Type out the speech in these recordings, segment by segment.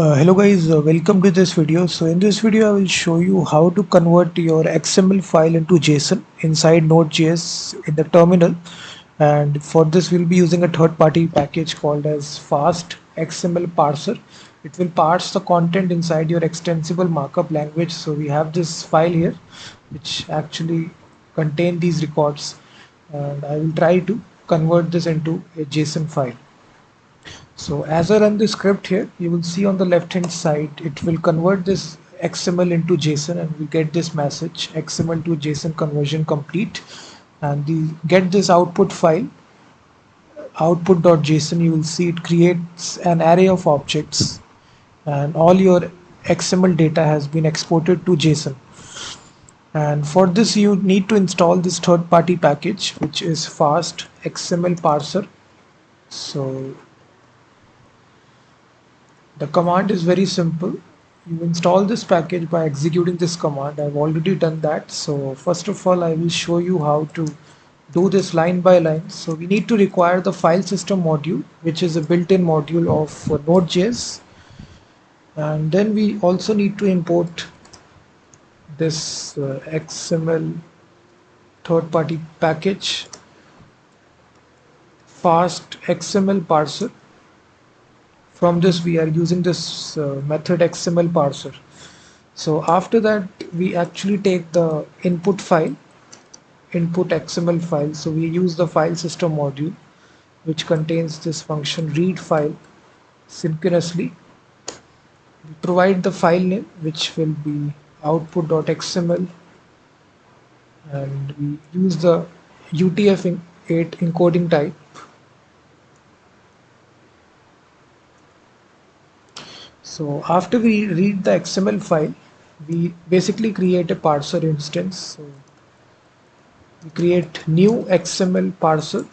Hello guys, welcome to this video. So in this video I will show you how to convert your XML file into JSON inside Node.js in the terminal, and for this we'll be using a third-party package called as fast-xml-parser. It will parse the content inside your extensible markup language. So we have this file here which actually contain these records, and I will try to convert this into a JSON file. So as I run the script here, you will see on the left hand side, it will convert this XML into JSON, and we get this message XML to JSON conversion complete. And the get this output file, output.json, you will see it creates an array of objects, and all your XML data has been exported to JSON. And for this you need to install this third-party package, which is fast XML parser. So the command is very simple. You install this package by executing this command. I've already done that. So first of all, I will show you how to do this line by line. So we need to require the file system module, which is a built-in module of Node.js. And then we also need to import this XML third-party package, fast XML parser. From this we are using this method XML parser. So after that we actually take the input file, input XML file. So we use the file system module, which contains this function read file synchronously. We provide the file name, which will be output.xml, and we use the UTF-8 encoding type. So after we read the XML file, we basically create a parser instance. So we create new XML parser,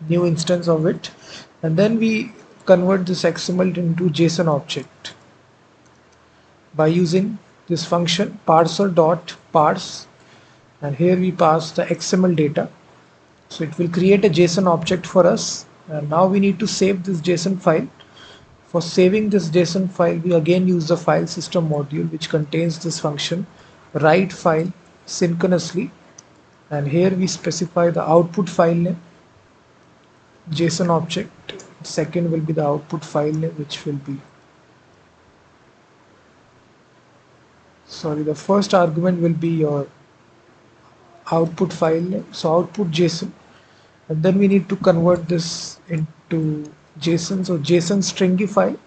new instance of it, and then we convert this XML into JSON object by using this function parser.parse, and here we pass the XML data. So it will create a JSON object for us, and now we need to save this JSON file. For saving this JSON file, we again use the file system module, which contains this function write file synchronously, and here we specify the output file name, JSON object. Second will be the output file name, which will be, the first argument will be your output file name, so output JSON, and then we need to convert this into JSON. So JSON stringy file,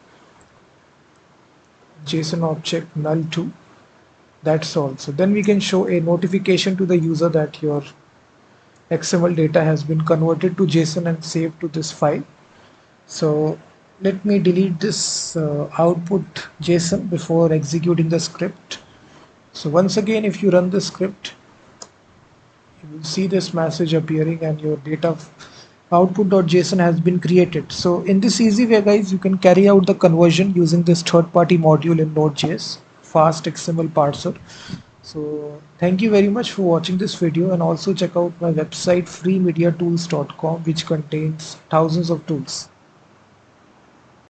JSON object null2. That's all. So then we can show a notification to the user that your XML data has been converted to JSON and saved to this file. So let me delete this output JSON before executing the script. So once again, if you run the script, you will see this message appearing, and your data output.json has been created. So in this easy way, guys, you can carry out the conversion using this third-party module in Node.js, fast XML parser. So thank you very much for watching this video, and also check out my website freemediatools.com, which contains thousands of tools.